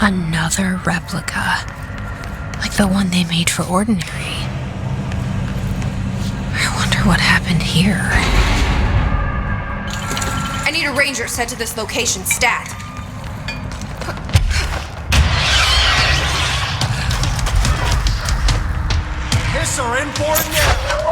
Another replica. Like the one they made for Ordinary. I wonder what happened here. I need a ranger sent to this location, stat. Hiss are in for it now!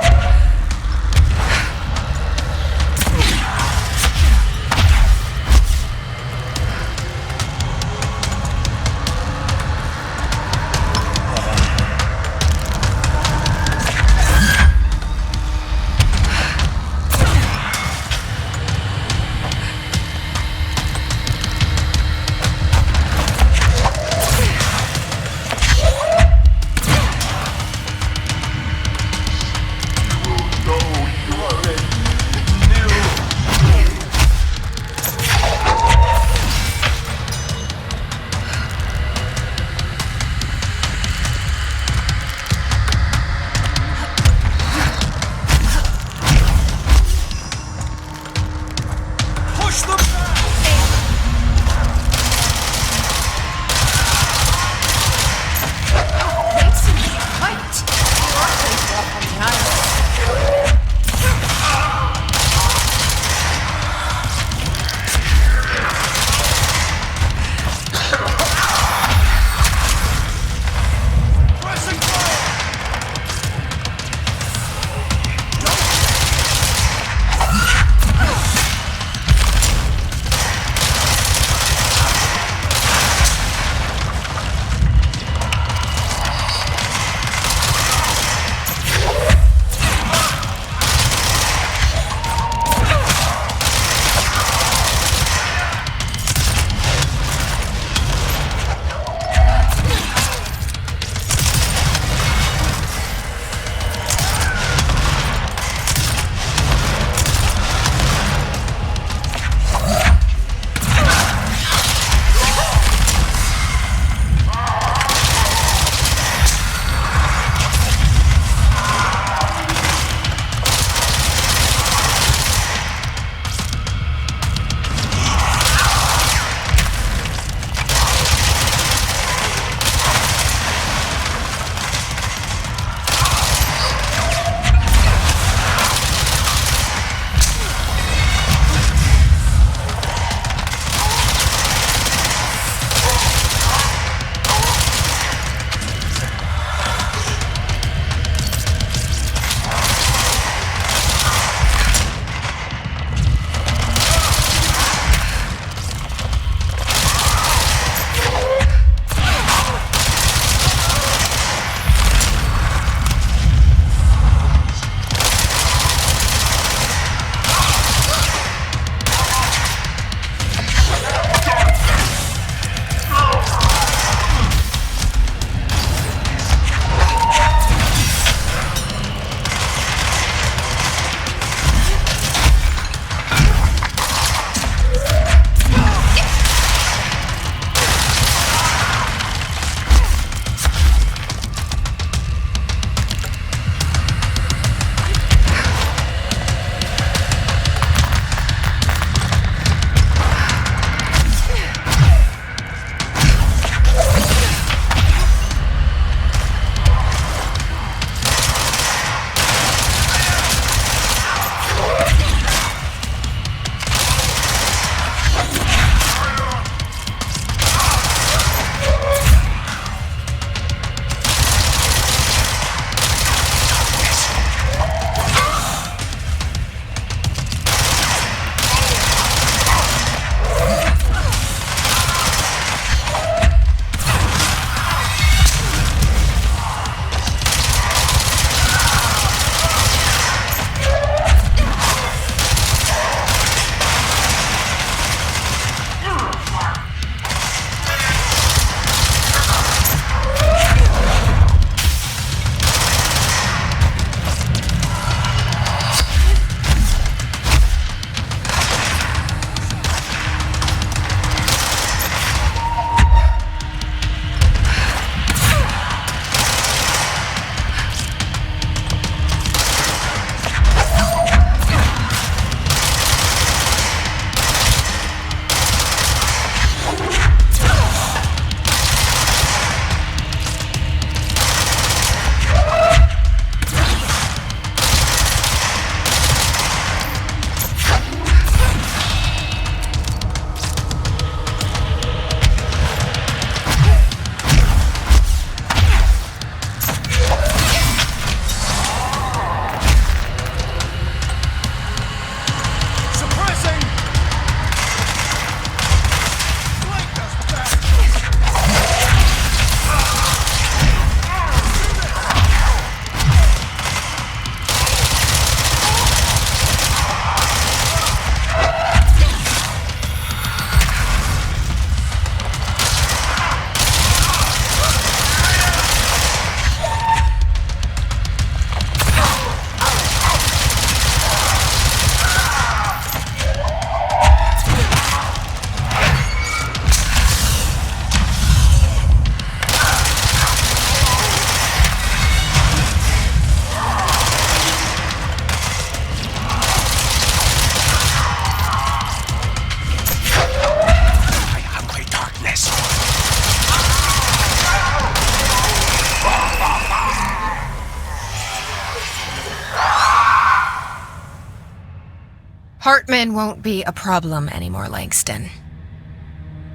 Hartman won't be a problem anymore, Langston.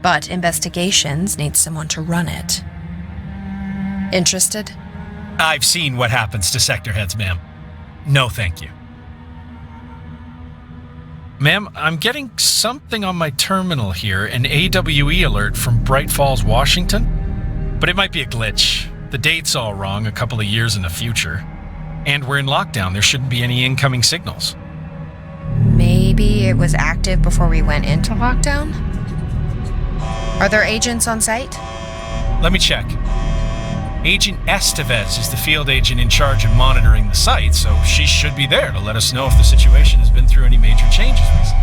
But investigations need someone to run it. Interested? I've seen what happens to sector heads, ma'am. No, thank you. Ma'am, I'm getting something on my terminal here, an AWE alert from Bright Falls, Washington. But it might be a glitch. The date's all wrong, a couple of years in the future. And we're in lockdown, there shouldn't be any incoming signals. Maybe it was active before we went into lockdown? Are there agents on site? Let me check. Agent Estevez is the field agent in charge of monitoring the site, so she should be there to let us know if the situation has been through any major changes recently.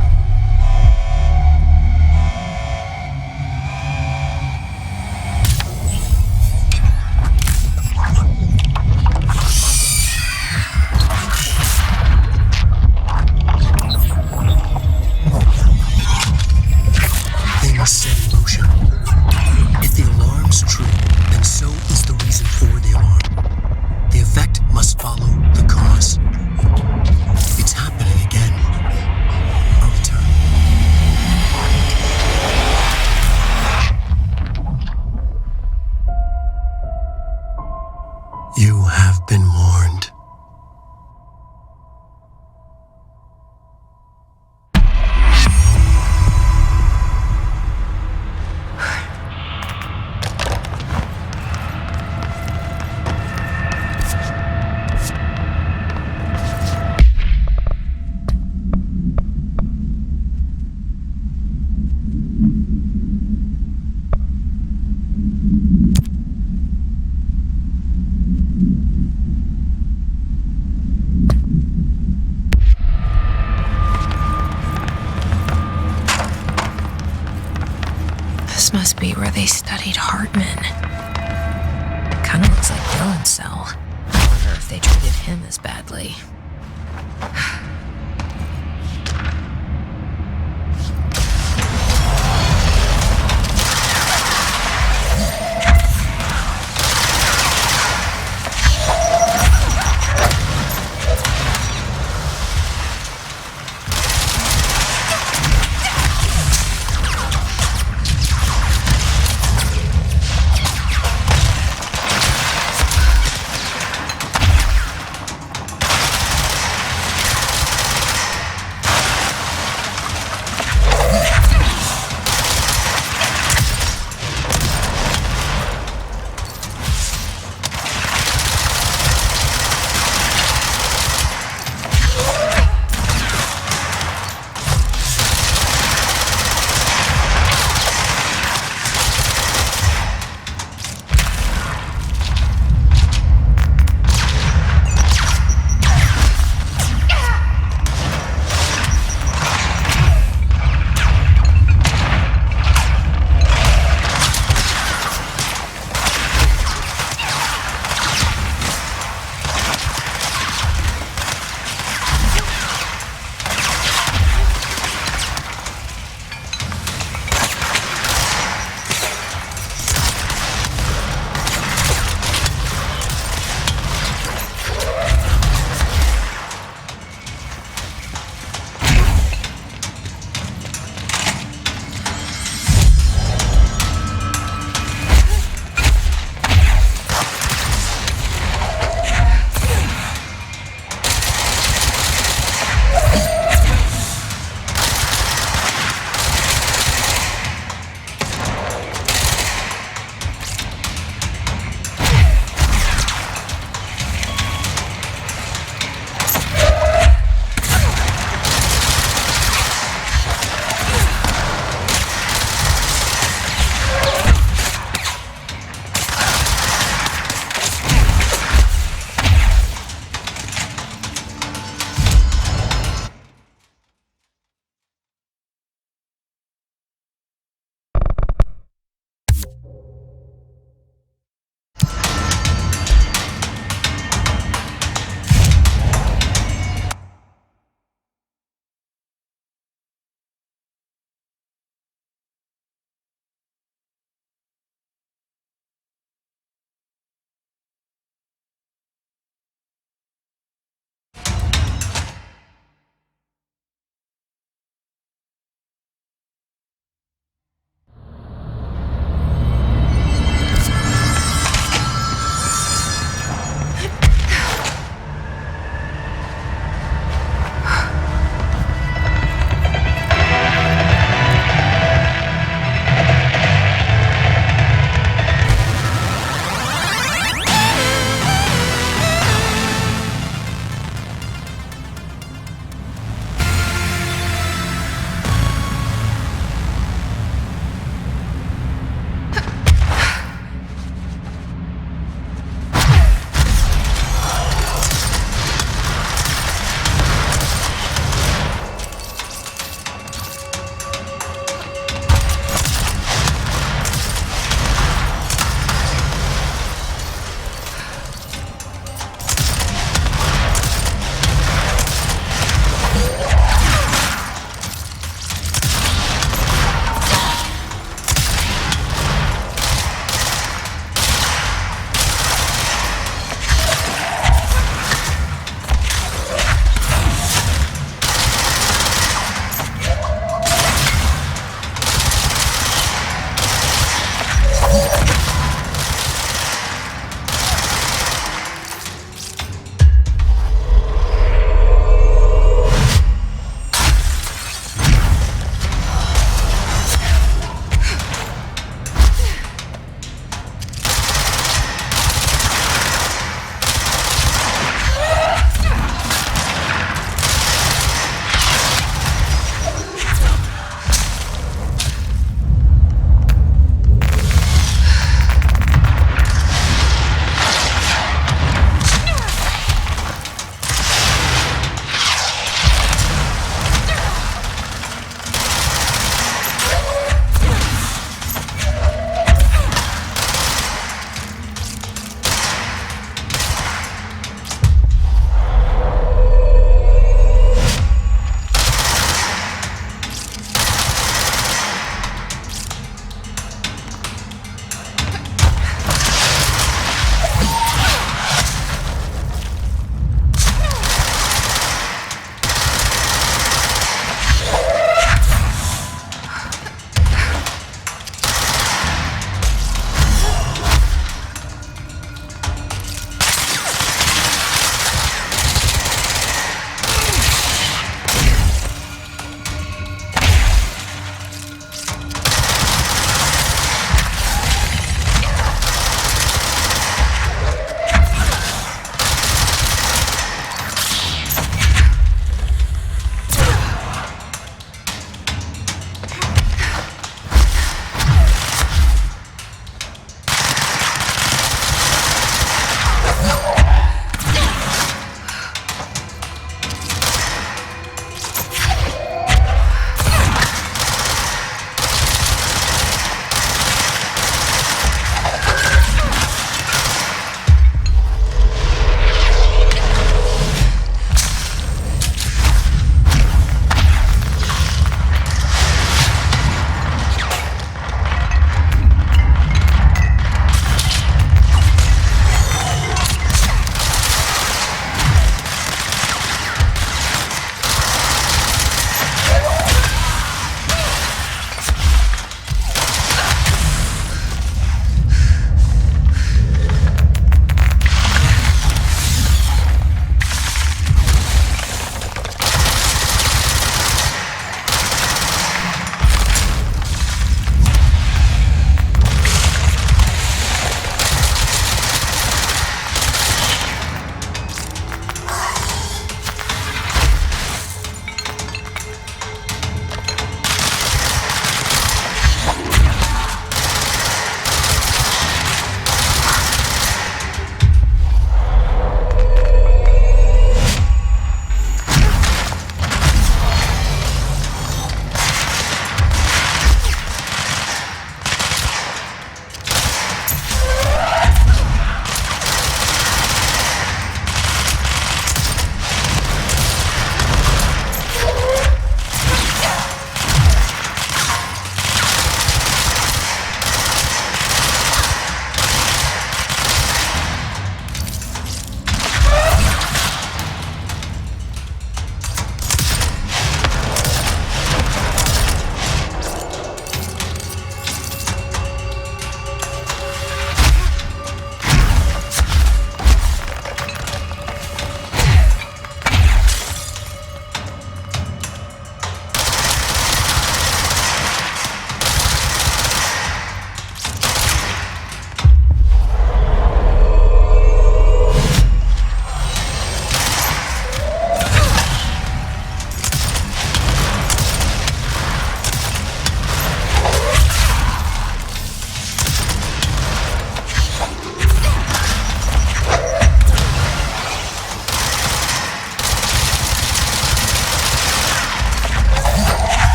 Things set in motion. If the alarm's true, then so is the reason for the alarm. The effect must follow the cause. It's happening again. Our return. You have been warned. This must be where they studied Hartman. Kinda looks like Dylan's cell. I wonder if they treated him as badly.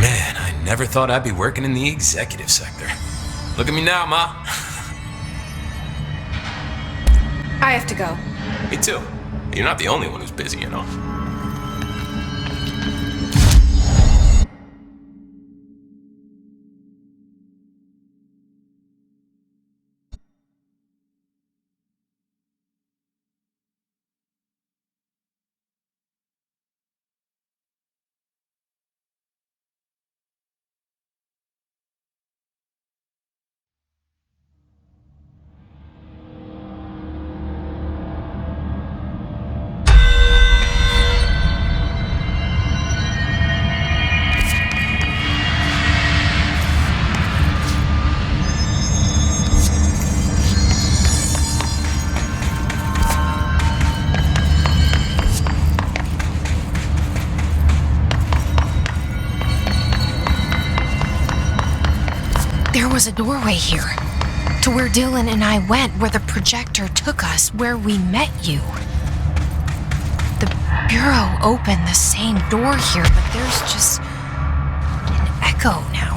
Man, I never thought I'd be working in the executive sector. Look at me now, Ma. I have to go. Me too. You're not the only one who's busy, you know. There was a doorway here, to where Dylan and I went, where the projector took us, where we met you. The Bureau opened the same door here, but there's just an echo now.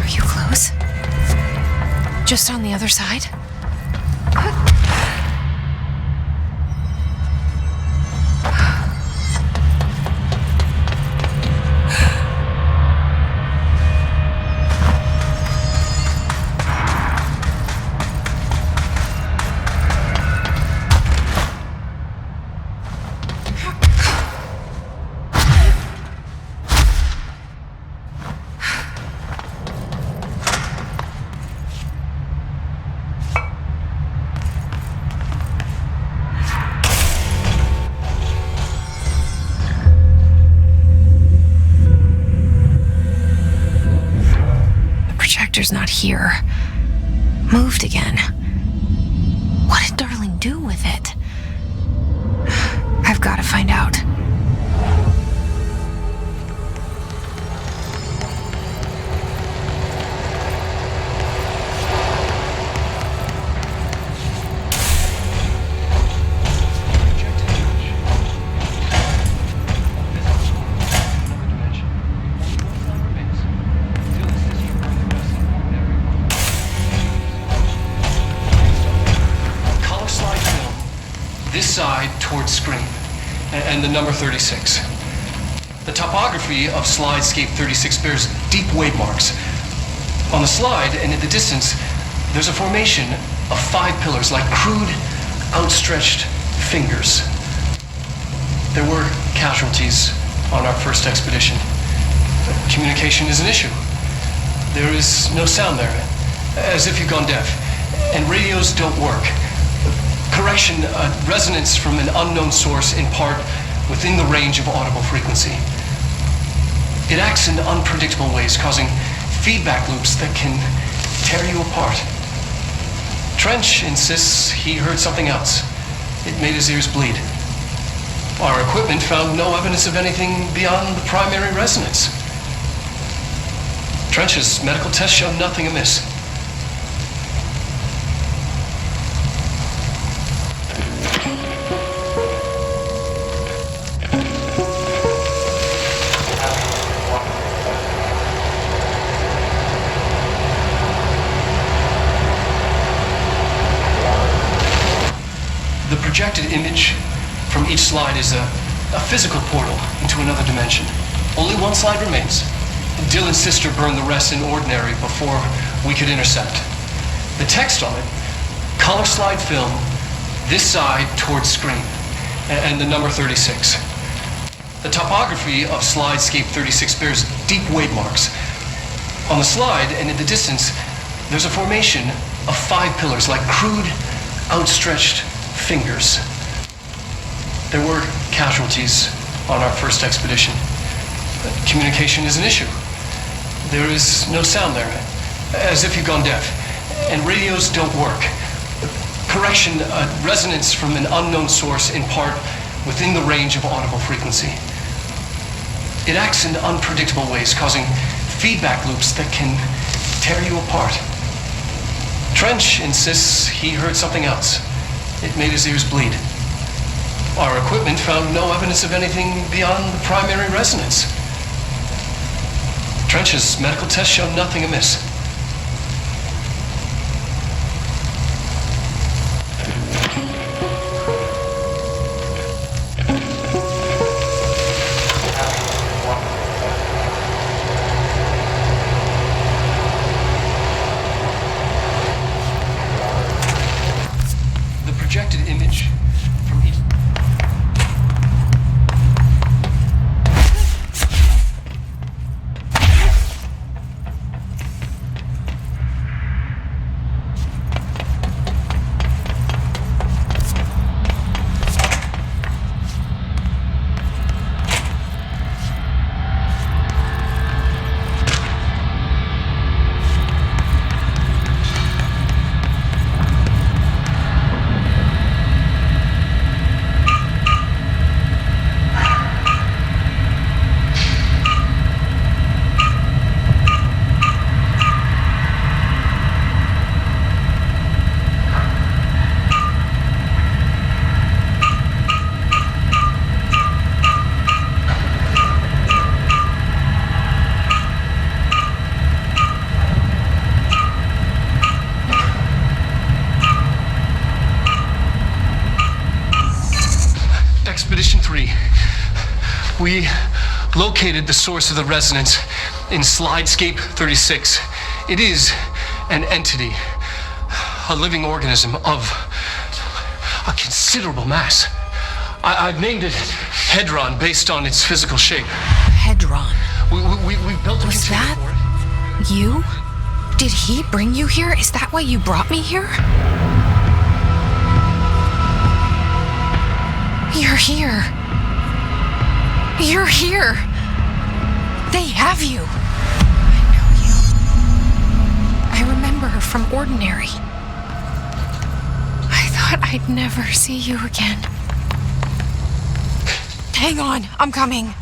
Are you close? Just on the other side? Projector's not here. Moved again. What did Darling do with it? I've got to find out. This side towards screen, and the number 36. The topography of slidescape 36 bears deep wave marks. On the slide and in the distance, there's a formation of 5 pillars like crude, outstretched fingers. There were casualties on our first expedition. Communication is an issue. There is no sound there, as if you've gone deaf, and radios don't work. Correction, resonance from an unknown source in part within the range of audible frequency. It acts in unpredictable ways, causing feedback loops that can tear you apart. Trench insists he heard something else. It made his ears bleed. Our equipment found no evidence of anything beyond the primary resonance. Trench's medical tests showed nothing amiss. The projected image from each slide is a physical portal into another dimension. Only one slide remains. Dylan's sister burned the rest in ordinary before we could intercept. The text on it, color slide film, this side towards screen, and the number 36. The topography of slidescape 36 bears deep wave marks. On the slide and in the distance, there's a formation of 5 pillars like crude, outstretched fingers. There were casualties on our first expedition. Communication is an issue. There is no sound there, as if you've gone deaf, and radios don't work. Correction, resonance from an unknown source in part within the range of audible frequency. It acts in unpredictable ways, causing feedback loops that can tear you apart. Trench insists he heard something else. It made his ears bleed. Our equipment found no evidence of anything beyond the primary resonance. Trench's medical tests showed nothing amiss. The projected image from each... Expedition 3. We located the source of the resonance in Slidescape 36. It is an entity, a living organism of a considerable mass. I've named it Hedron based on its physical shape. Hedron. We built a Was container for it. that you? Did he bring you here? Is that why you brought me here? You're here. You're here. They have you. I know you. I remember her from Ordinary. I thought I'd never see you again. Hang on, I'm coming.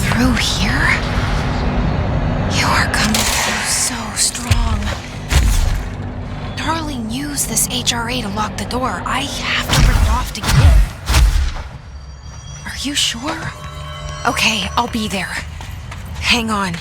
Through here? You are coming through so strong. Darling used this HRA to lock the door. I have to rip it off to get in. Are you sure? Okay, I'll be there. Hang on.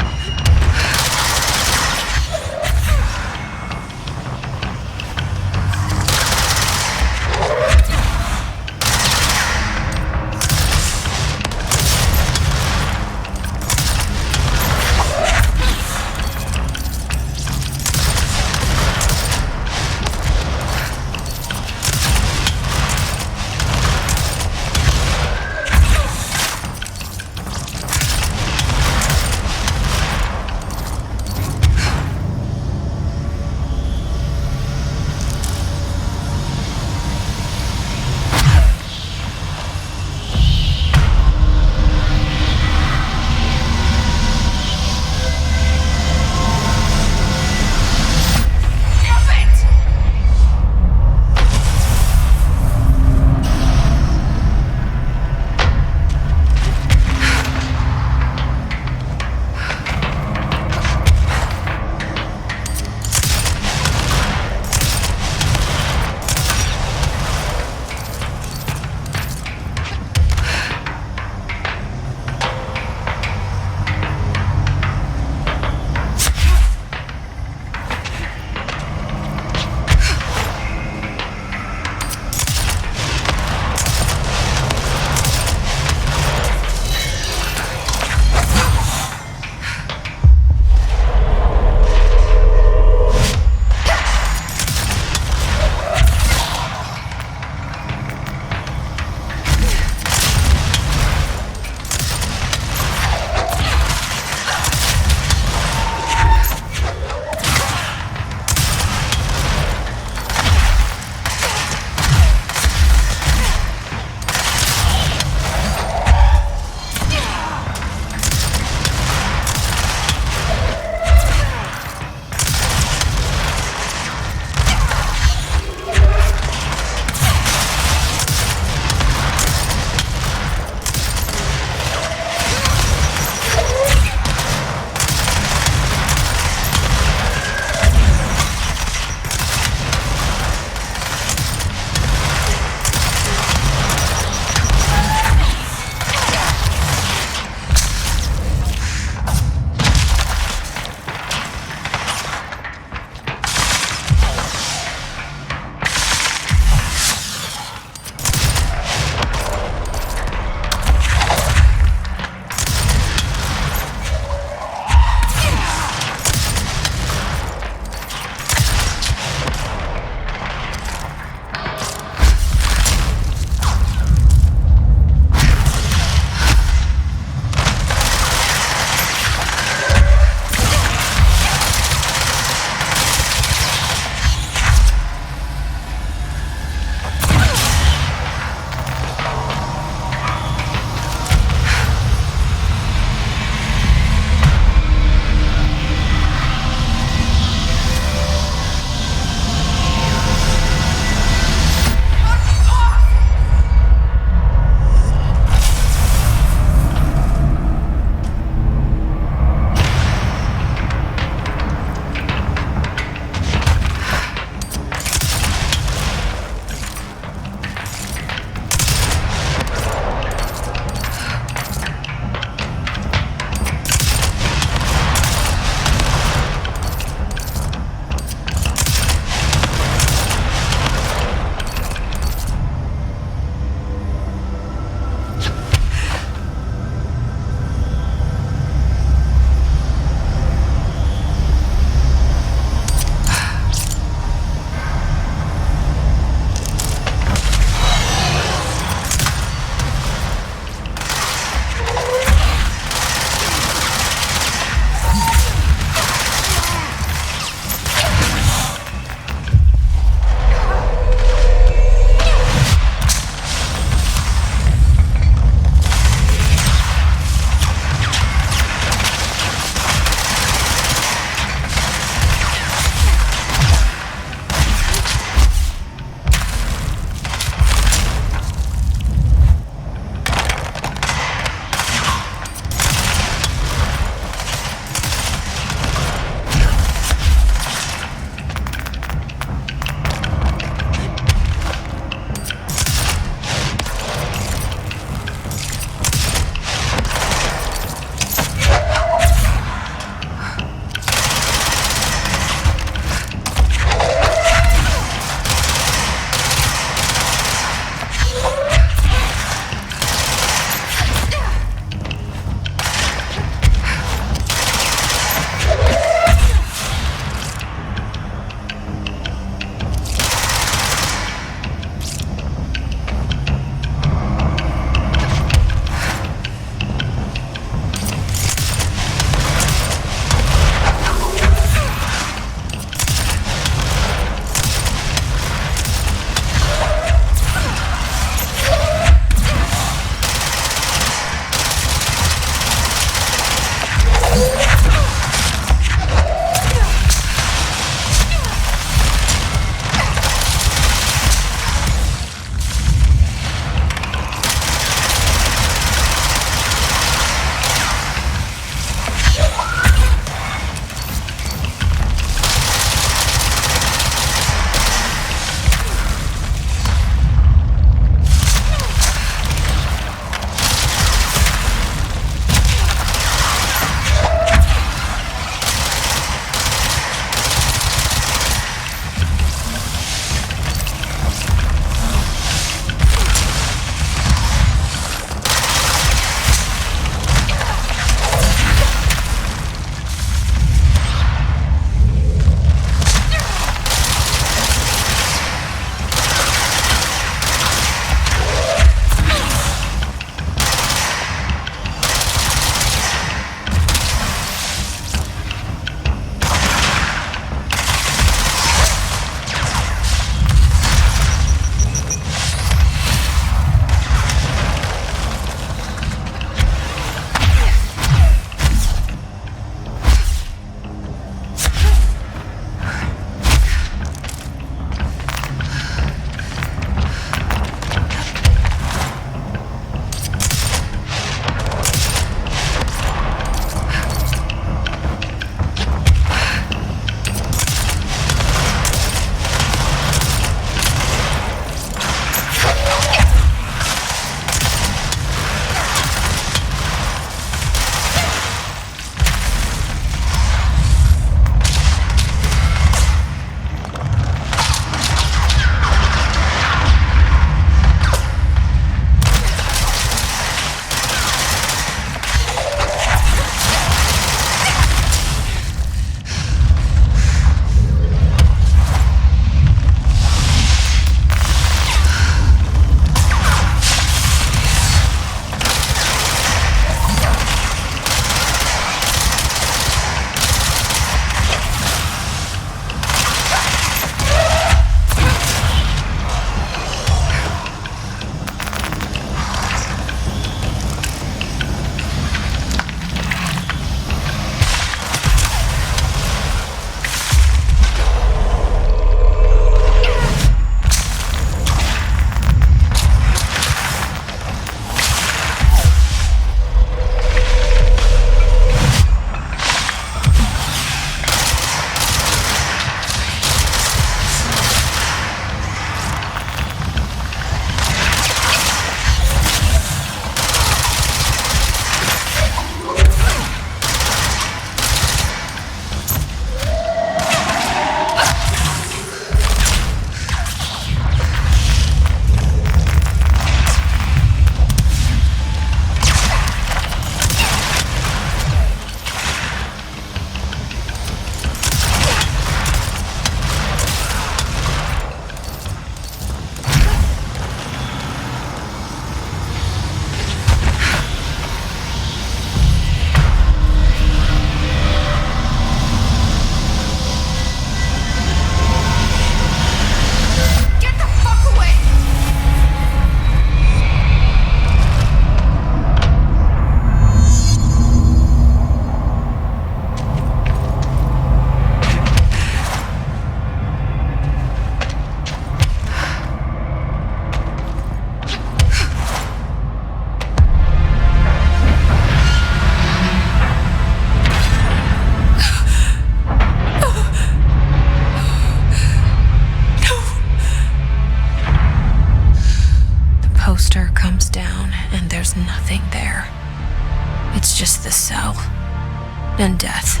and death.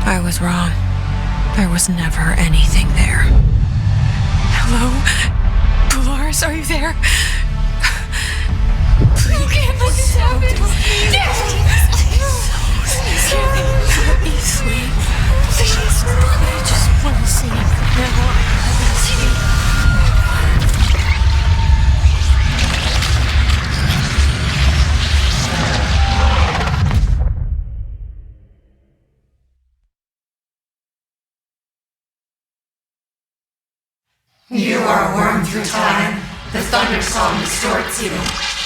I was wrong. There was never anything there. Hello? Polaris, are you there? Please, you can't let this happen. Let me sleep. Please. I just want to sleep. Now, let me sleep. You are a worm through time. The thunder song distorts you.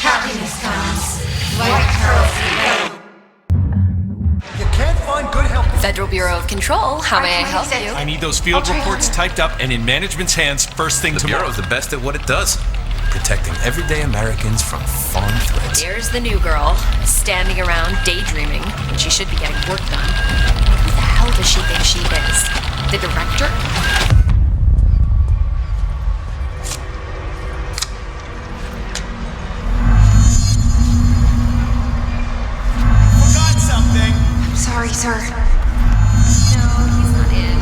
Happiness comes. White pearls you. You can't find good help. Federal Bureau of Control, how may I help you? I need those field reports typed up and in management's hands first thing The tomorrow. Bureau's the best at what it does. Protecting everyday Americans from foreign threats. Here's the new girl, standing around daydreaming when she should be getting work done. Who the hell does she think she is? The director? Forgot something. I'm sorry, sir. No, he's not in.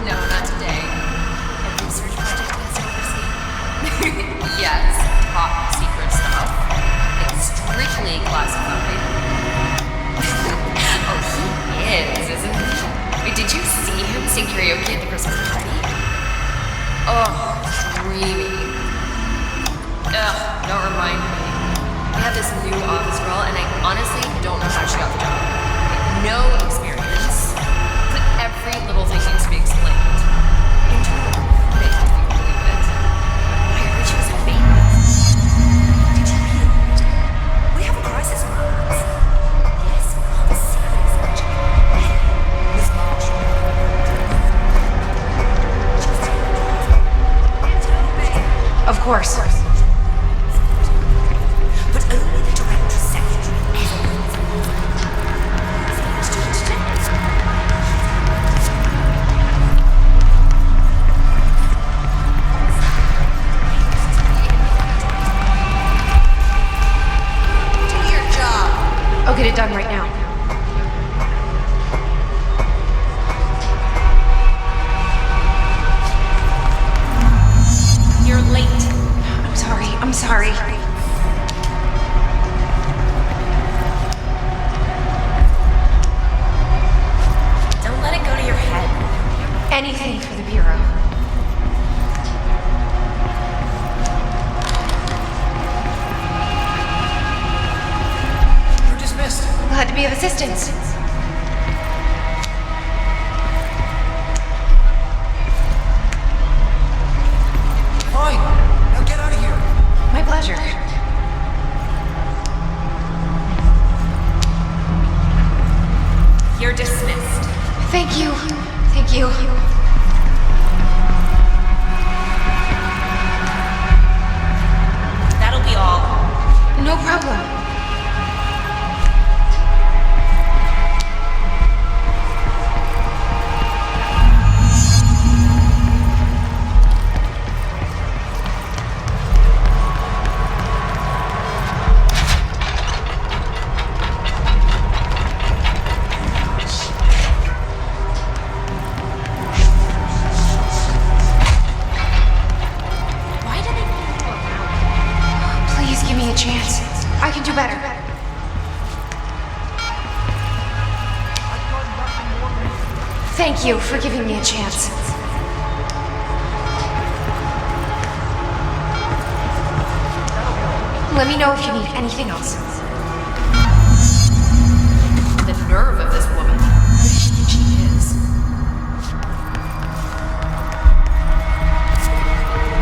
No, not today. A research project that's overseen. Yes, top secret stuff. Like strictly classified. Oh, he is, isn't he? Wait, did you see him sing karaoke at the Christmas party? Oh, dreamy. Ugh, don't remind me. We have this new office girl, and I honestly don't know how she got the job. No experience, but every little thing needs to be explained. They have to believe it. I heard she was a baby. Did you hear? We have a crisis on our hands. Yes, a serious urgent. Miss Marsh. Of course. But only the director's secretary ever wins. Do your job. I'll get it done right now. You're late. I'm sorry. Don't let it go to your head. Anything for the Bureau. You're dismissed. Glad to be of assistance. Fine. Now get out of here. My pleasure. You're dismissed. Thank you. Thank you. That'll be all. No problem. Why do they need you around? Please give me a chance. I can do better. Thank you for giving me a chance. Let me know if you need anything else. The nerve of this woman. Who does she think she is?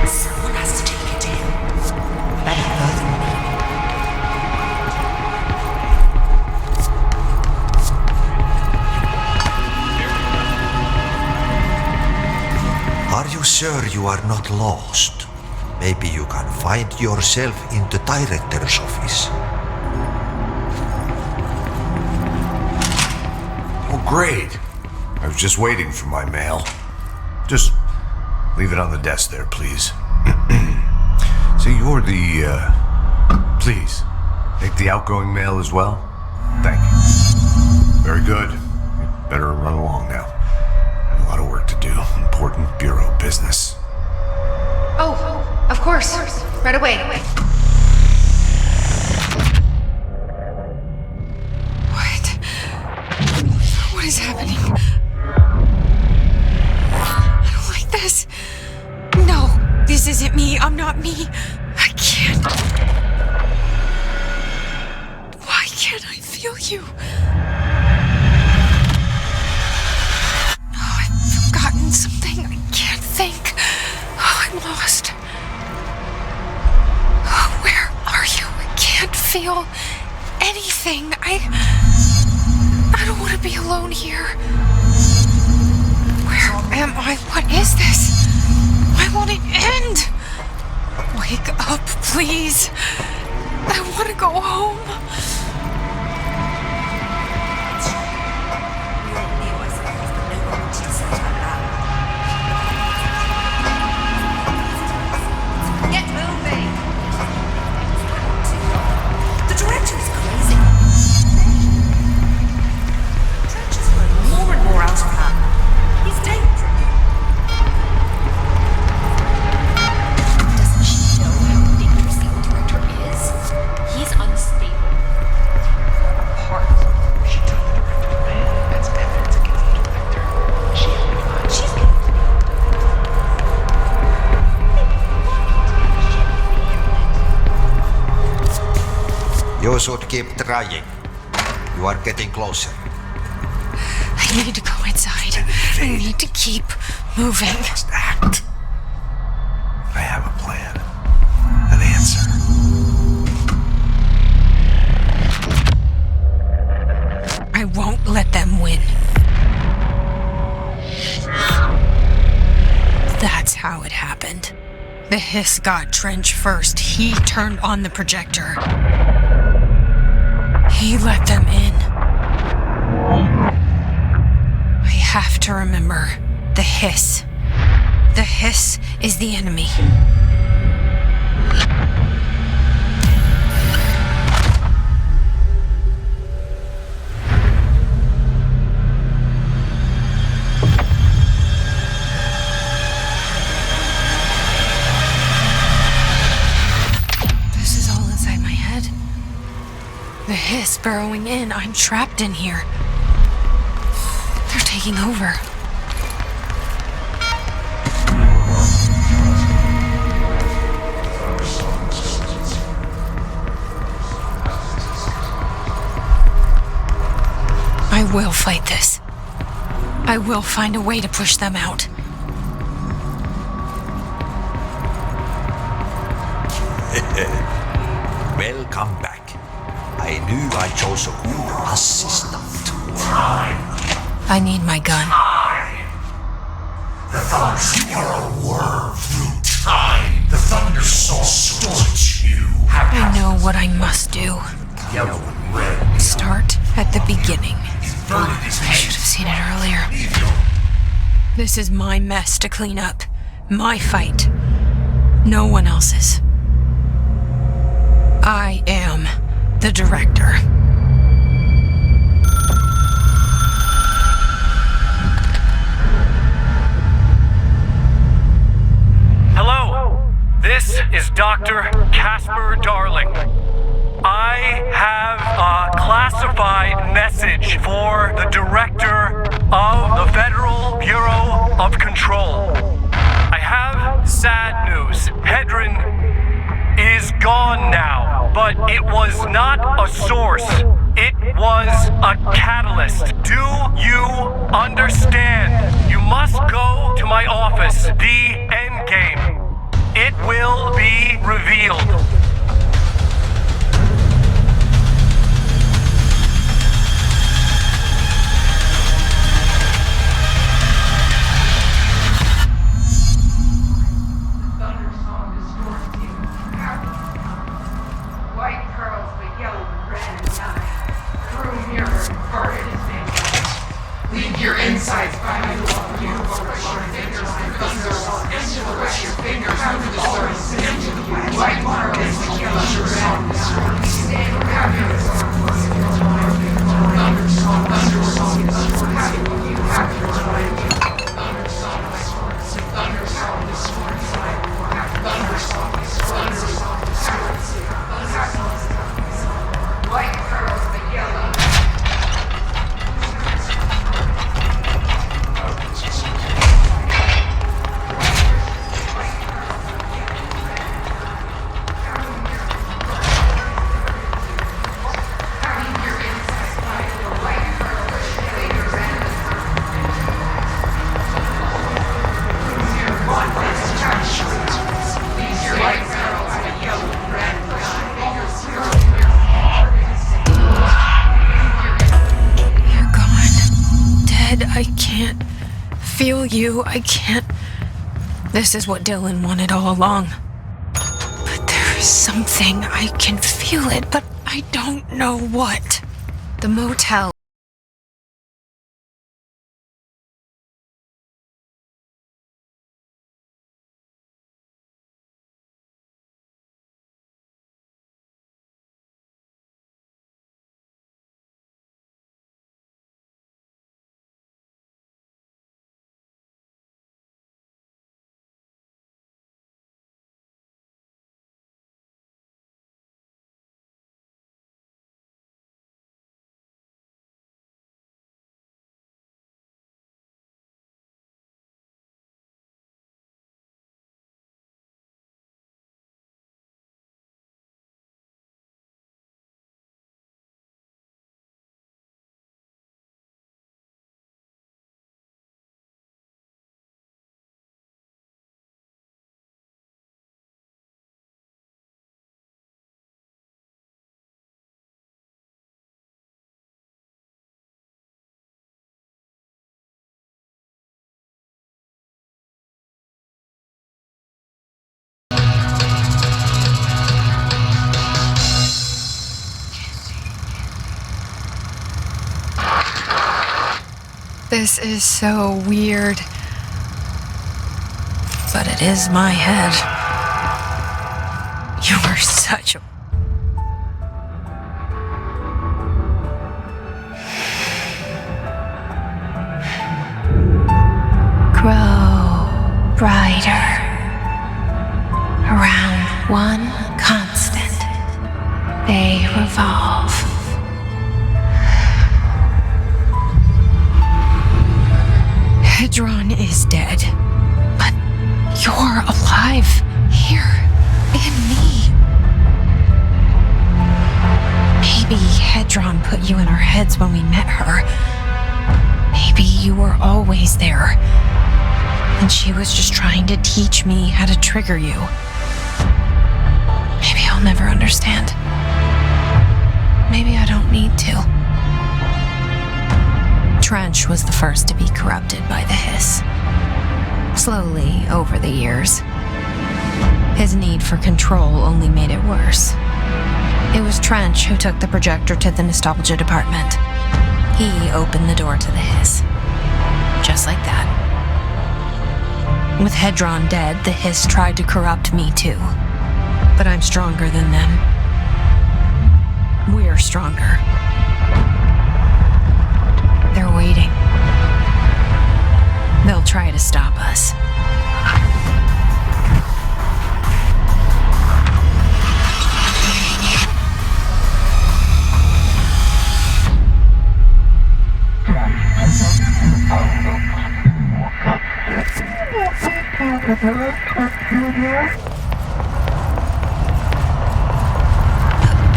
Someone has to take it in. Better both. Are you sure you are not lost? Maybe you can find yourself in the director's office. Oh, great. I was just waiting for my mail. Just leave it on the desk there, please. So you're the, please, take the outgoing mail as well. Thank you. Very good. Better run along now. I have a lot of work to do. Important bureau business. Oh, of course. Right away. What is happening? I don't like this. No, this isn't me. I'm not me. I can't. Why can't I feel you? Oh, I've forgotten something. I can't think. Oh, I'm lost. Oh, where are you? I can't feel anything. I don't want to be alone here. Where am I? What is this? Why won't it end? Wake up, please. I want to go home. Get moving! The director is crazy. Trench is growing more and more out of hand. He's dangerous. Doesn't she know how dangerous the old director is? He's unstable. She told the director to ban. That's evidence against the director. She lied. She's going to be. You should keep trying. You are getting closer. I need to go inside. I need to keep moving. Just act. I have a plan. An answer. I won't let them win. That's how it happened. The hiss got Trench first. He turned on the projector. He let them in. I have to remember the hiss. The hiss is the enemy. This is all inside my head. The hiss burrowing in. I'm trapped in here. They're taking over. I will fight this. I will find a way to push them out. Welcome back. I knew I chose a good assistant. I need my gun. The Thunders, you are a worm through time. The Thunder Soul stored you. I know what I must do. Yellow and red. Start at the beginning. I should have seen it earlier. This is my mess to clean up. My fight. No one else's. I am the director. Hello, this is Dr. Casper Darling. I have a classified message for the director of the Federal Bureau of Control. I have sad news. Hedron is gone now, but it was not a source. It was a catalyst. Do you understand? You must go to my office, the Endgame. It will be revealed. Your insides behind the wall. You push your fingers and fingers into the rest of your fingers into the source, into the white mark is the killer your soul. Stand, have your thunderstorm, You, I can't. This is what Dylan wanted all along. But there is something. I can feel it, but I don't know what. The motel. This is so weird. But it is my head. You are such a... Grow brighter. Around one constant. They revolve. Hedron is dead, but you're alive here in me. Maybe Hedron put you in our heads when we met her. Maybe you were always there, and she was just trying to teach me how to trigger you. Maybe I'll never understand. Maybe I don't need to. Trench was the first to be corrupted by the hiss. Slowly, over the years. His need for control only made it worse. It was Trench who took the projector to the nostalgia department. He opened the door to the hiss. Just like that. With Hedron dead, the hiss tried to corrupt me too. But I'm stronger than them. We're stronger. They're waiting. They'll try to stop us.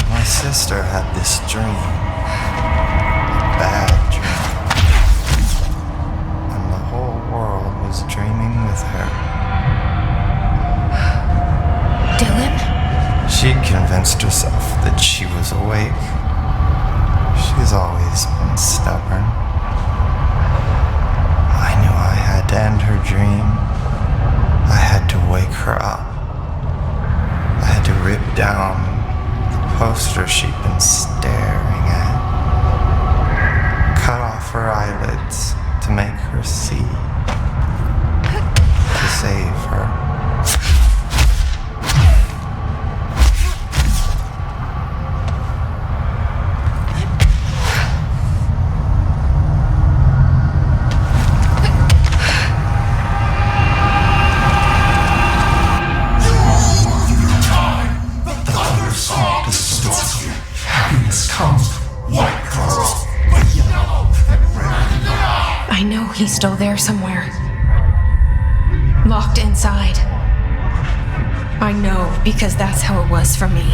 My sister had this dream. A bad dream. And the whole world was dreaming with her. Dylan? She convinced herself that she was awake. She's always been stubborn. I knew I had to end her dream. I had to wake her up. I had to rip down the poster she'd been staring at. Cut off her eyelids to make her see. To save her. I know he's still there somewhere. Locked inside. I know, because that's how it was for me.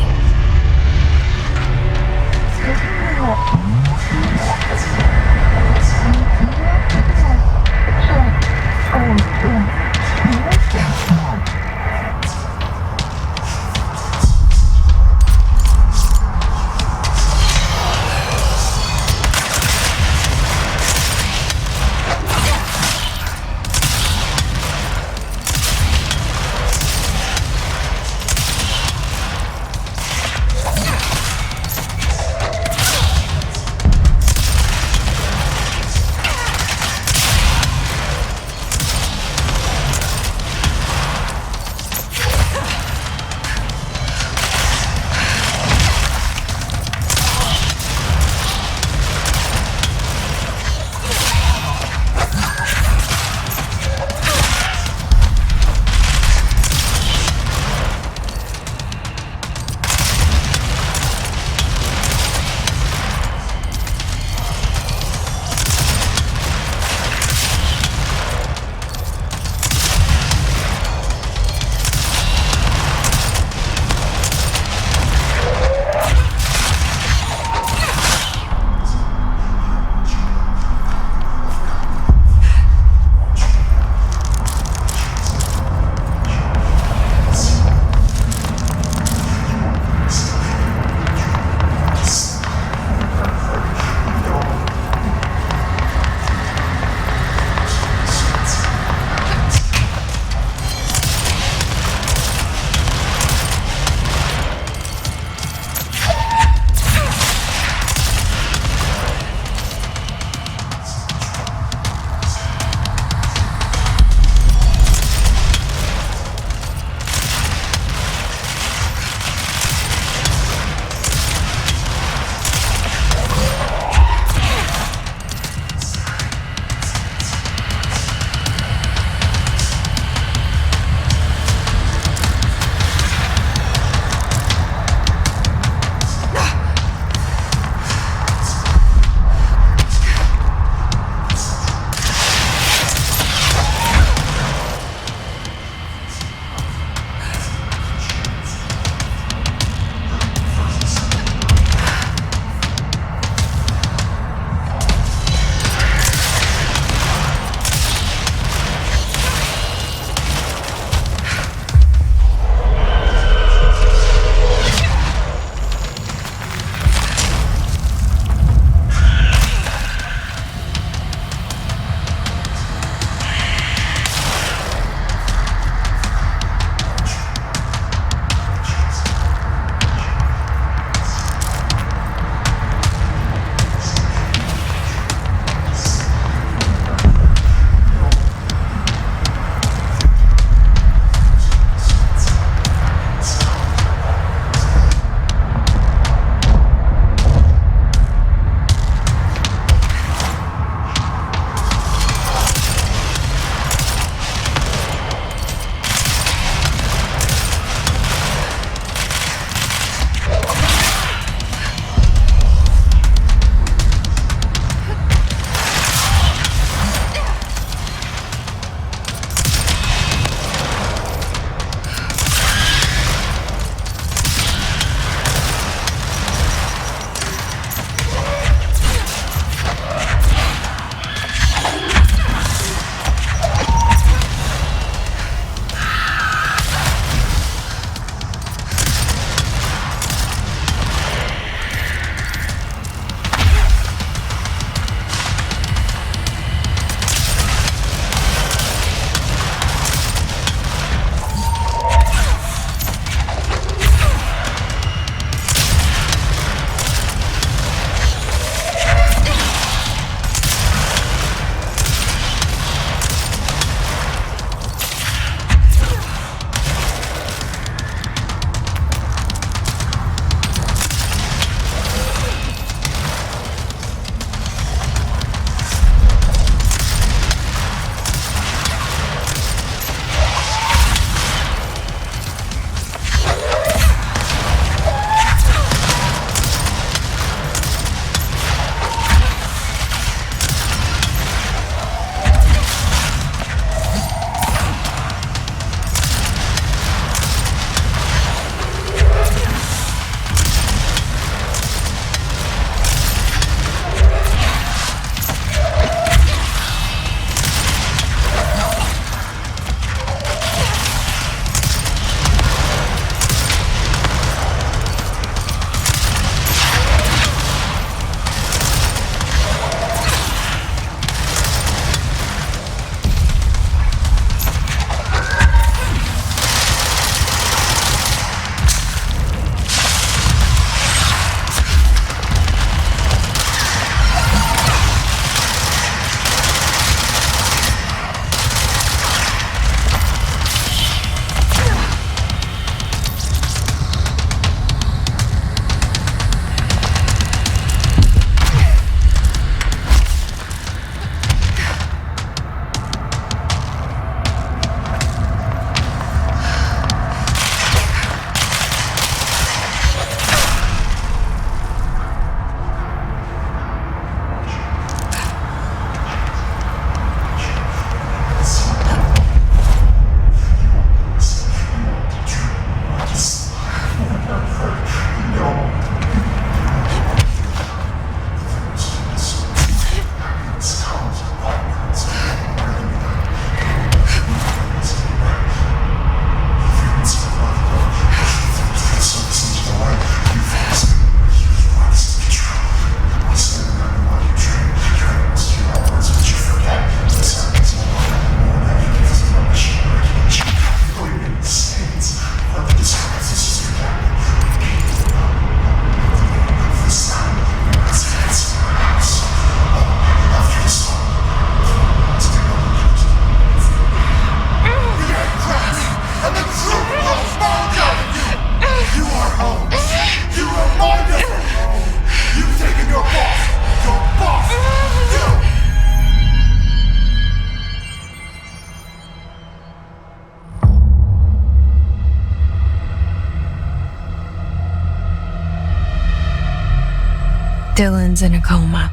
Dylan's in a coma.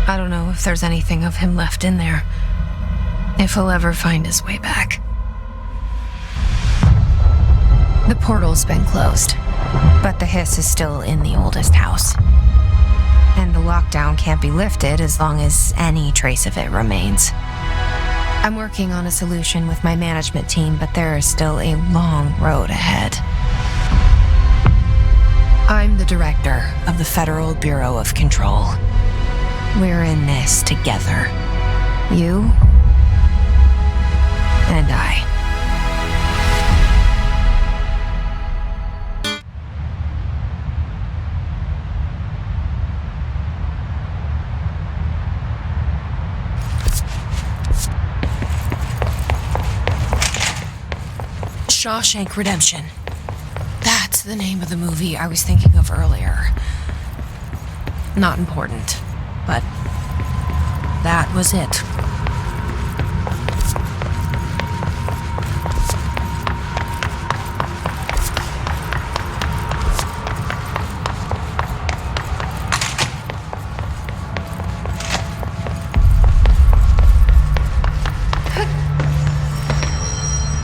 I don't know if there's anything of him left in there. If he'll ever find his way back. The portal's been closed, but the hiss is still in the oldest house. And the lockdown can't be lifted as long as any trace of it remains. I'm working on a solution with my management team, but there is still a long road ahead. I'm the director of the Federal Bureau of Control. We're in this together. You and I. Shawshank Redemption. That's the name of the movie I was thinking of earlier. Not important, but that was it.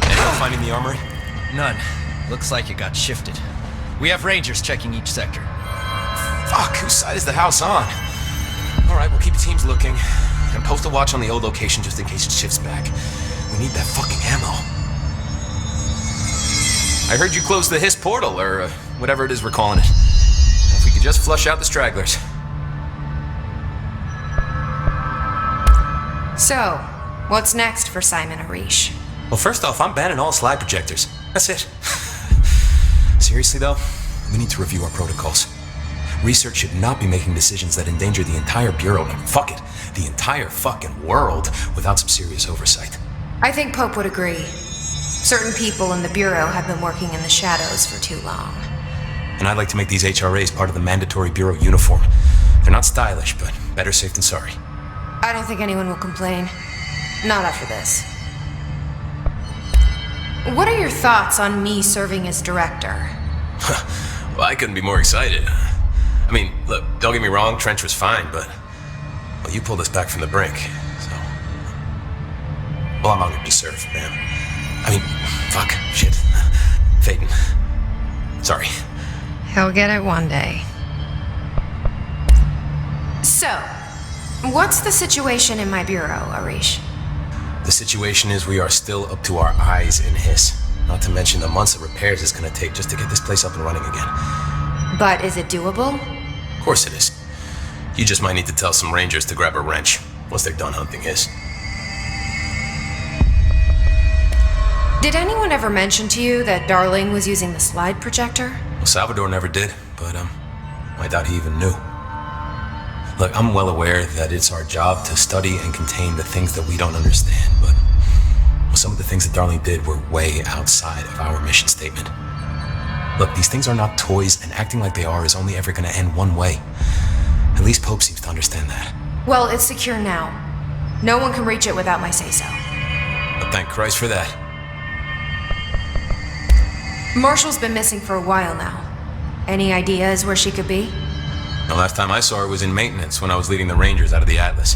Anyone finding the armory? None. Looks like it got shifted. We have rangers checking each sector. Fuck, whose side is the house on? Alright, we'll keep teams looking. And post a watch on the old location just in case it shifts back. We need that fucking ammo. I heard you closed the Hiss portal, or whatever it is we're calling it. If we could just flush out the stragglers. So, what's next for Simon Arish? Well, first off, I'm banning all slide projectors. That's it. Seriously, though, we need to review our protocols. Research should not be making decisions that endanger the entire Bureau, and fuck it, the entire fucking world, without some serious oversight. I think Pope would agree. Certain people in the Bureau have been working in the shadows for too long. And I'd like to make these HRAs part of the mandatory Bureau uniform. They're not stylish, but better safe than sorry. I don't think anyone will complain. Not after this. What are your thoughts on me serving as director? Well, I couldn't be more excited. I mean, look, don't get me wrong, Trench was fine, but... well, you pulled us back from the brink, so... well, I'm honored to serve, man. I mean, fuck, shit. Phaeton. Sorry. He'll get it one day. So, what's the situation in my bureau, Arish? The situation is we are still up to our eyes in Hiss. Not to mention the months of repairs it's gonna take just to get this place up and running again. But is it doable? Of course it is. You just might need to tell some rangers to grab a wrench once they're done hunting Hiss. Did anyone ever mention to you that Darling was using the slide projector? Well, Salvador never did, but I doubt he even knew. Look, I'm well aware that it's our job to study and contain the things that we don't understand, but well, some of the things that Darling did were way outside of our mission statement. Look, these things are not toys, and acting like they are is only ever gonna end one way. At least Pope seems to understand that. Well, it's secure now. No one can reach it without my say-so. But thank Christ for that. Marshall's been missing for a while now. Any ideas where she could be? The last time I saw her was in maintenance when I was leading the Rangers out of the Atlas.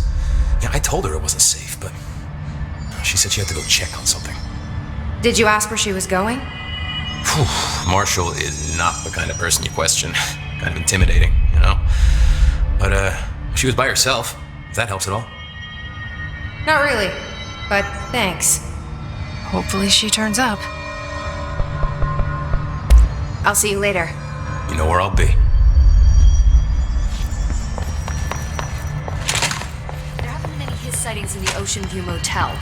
Yeah, I told her it wasn't safe, but she said she had to go check on something. Did you ask where she was going? Whew, Marshall is not the kind of person you question. Kind of intimidating, you know? But, she was by herself, if that helps at all. Not really, but thanks. Hopefully she turns up. I'll see you later. You know where I'll be. There haven't been any Hiss sightings in the Ocean View Motel.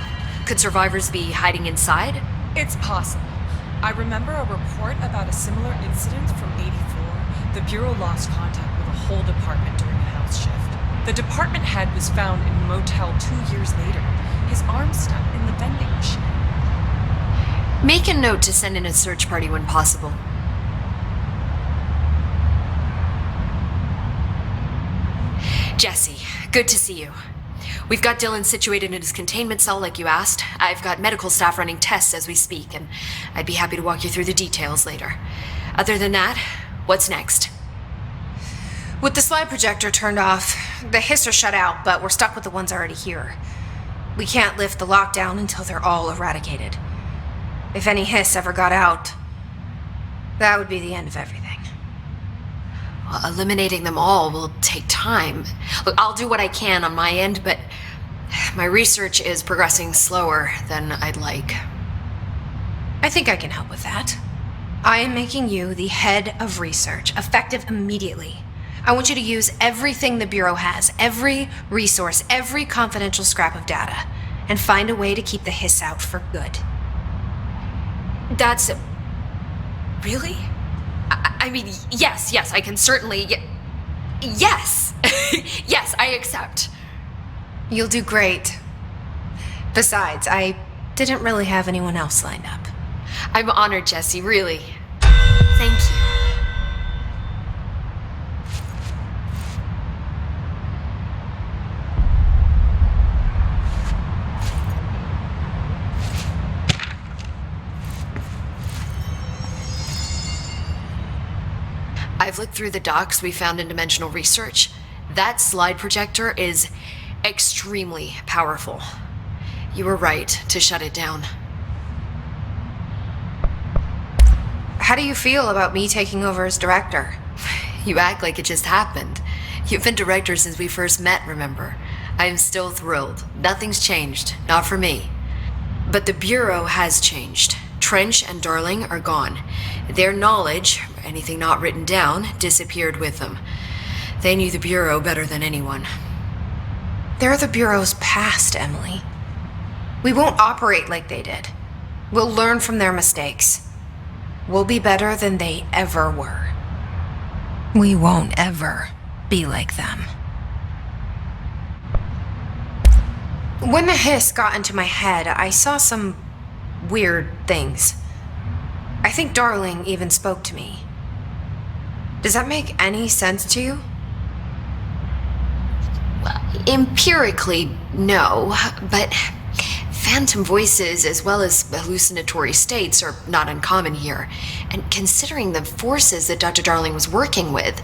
Could survivors be hiding inside? It's possible. I remember a report about a similar incident from '84. The Bureau lost contact with a whole department during a house shift. The department head was found in a motel 2 years later, his arm stuck in the vending machine. Make a note to send in a search party when possible. Jesse, good to see you. We've got Dylan situated in his containment cell like you asked. I've got medical staff running tests as we speak, and I'd be happy to walk you through the details later. Other than that, what's next? With the slide projector turned off, the hiss are shut out, but we're stuck with the ones already here. We can't lift the lockdown until they're all eradicated. If any hiss ever got out, that would be the end of everything. Well, eliminating them all will take time. Look, I'll do what I can on my end, but my research is progressing slower than I'd like. I think I can help with that. I am making you the head of research, effective immediately. I want you to use everything the Bureau has, every resource, every confidential scrap of data, and find a way to keep the hiss out for good. That's... Really? I mean, yes, I can certainly... Yes! Yes, I accept. You'll do great. Besides, I didn't really have anyone else lined up. I'm honored, Jesse, really. Thank you. I've looked through the docs we found in Dimensional Research. That slide projector is extremely powerful. You were right to shut it down. How do you feel about me taking over as director? You act like it just happened. You've been director since we first met, remember? I am still thrilled. Nothing's changed. Not for me. But the Bureau has changed. Trench and Darling are gone. Their knowledge, anything not written down, disappeared with them. They knew the Bureau better than anyone. They're the Bureau's past, Emily. We won't operate like they did. We'll learn from their mistakes. We'll be better than they ever were. We won't ever be like them. When the hiss got into my head, I saw some weird things. I think Darling even spoke to me. Does that make any sense to you? Well, empirically, no, but phantom voices as well as hallucinatory states are not uncommon here. And considering the forces that Dr. Darling was working with,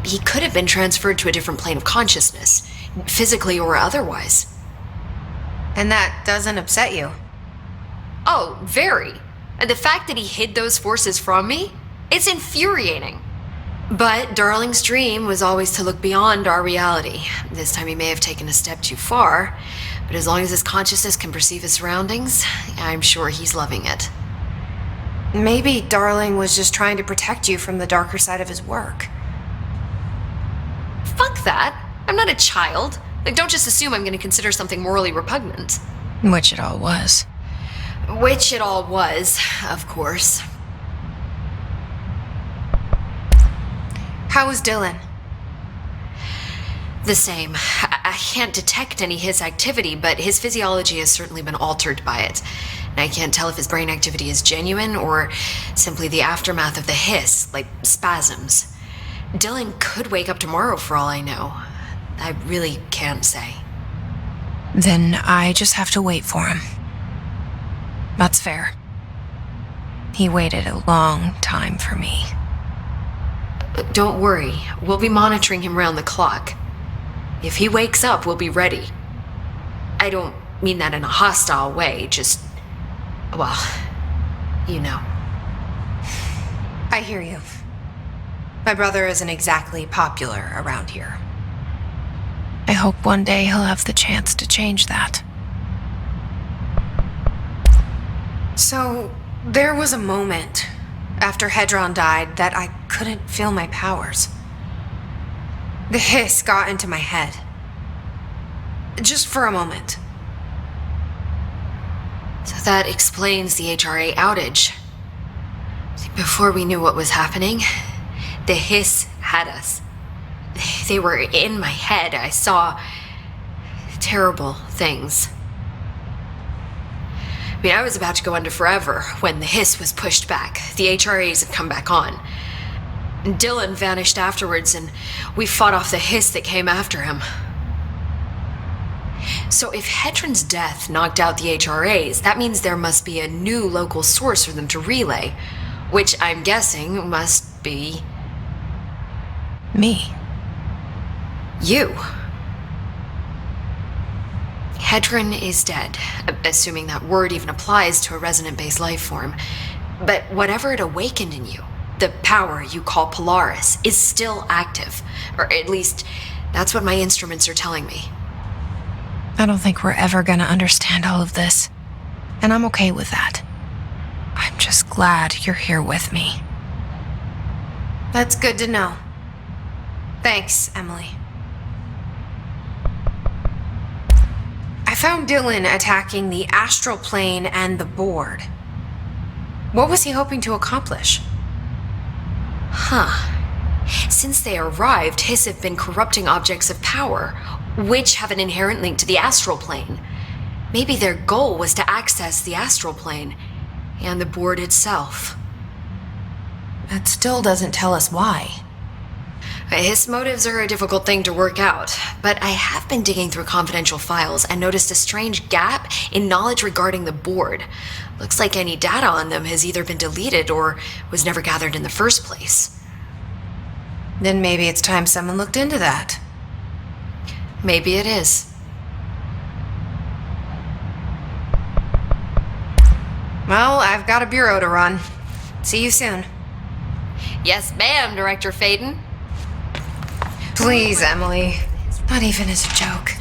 he could have been transferred to a different plane of consciousness, physically or otherwise. And that doesn't upset you? Oh, very. And the fact that he hid those forces from me, it's infuriating. But Darling's dream was always to look beyond our reality. This time he may have taken a step too far, but as long as his consciousness can perceive his surroundings, I'm sure he's loving it. Maybe Darling was just trying to protect you from the darker side of his work. Fuck that. I'm not a child. Like, don't just assume I'm going to consider something morally repugnant. Which it all was. Which it all was, of course. How is Dylan? The same. I can't detect any his activity, but his physiology has certainly been altered by it. And I can't tell if his brain activity is genuine or simply the aftermath of the hiss, like spasms. Dylan could wake up tomorrow for all I know. I really can't say. Then I just have to wait for him. That's fair. He waited a long time for me. Don't worry. We'll be monitoring him round the clock. If he wakes up, we'll be ready. I don't mean that in a hostile way, just... well, you know. I hear you. My brother isn't exactly popular around here. I hope one day he'll have the chance to change that. So, there was a moment after Hedron died that I couldn't feel my powers. The hiss got into my head. Just for a moment. So that explains the HRA outage. Before we knew what was happening, the hiss had us. They were in my head. I saw terrible things. I mean, I was about to go under forever when the hiss was pushed back. The HRAs had come back on. Dylan vanished afterwards, and we fought off the hiss that came after him. So if Hedron's death knocked out the HRAs, that means there must be a new local source for them to relay, which I'm guessing must be... me. You. Hedron is dead, assuming that word even applies to a resonant-based life form. But whatever it awakened in you, the power you call Polaris, is still active. Or at least, that's what my instruments are telling me. I don't think we're ever gonna understand all of this. And I'm okay with that. I'm just glad you're here with me. That's good to know. Thanks, Emily. I found Dylan attacking the astral plane and the board. What was he hoping to accomplish? Since they arrived, Hiss have been corrupting objects of power, which have an inherent link to the astral plane. Maybe their goal was to access the astral plane and the board itself. That still doesn't tell us why. His motives are a difficult thing to work out, but I have been digging through confidential files and noticed a strange gap in knowledge regarding the board. Looks like any data on them has either been deleted or was never gathered in the first place. Then maybe it's time someone looked into that. Maybe it is. Well, I've got a bureau to run. See you soon. Yes, ma'am, Director Faden. Please, Emily. Not even as a joke.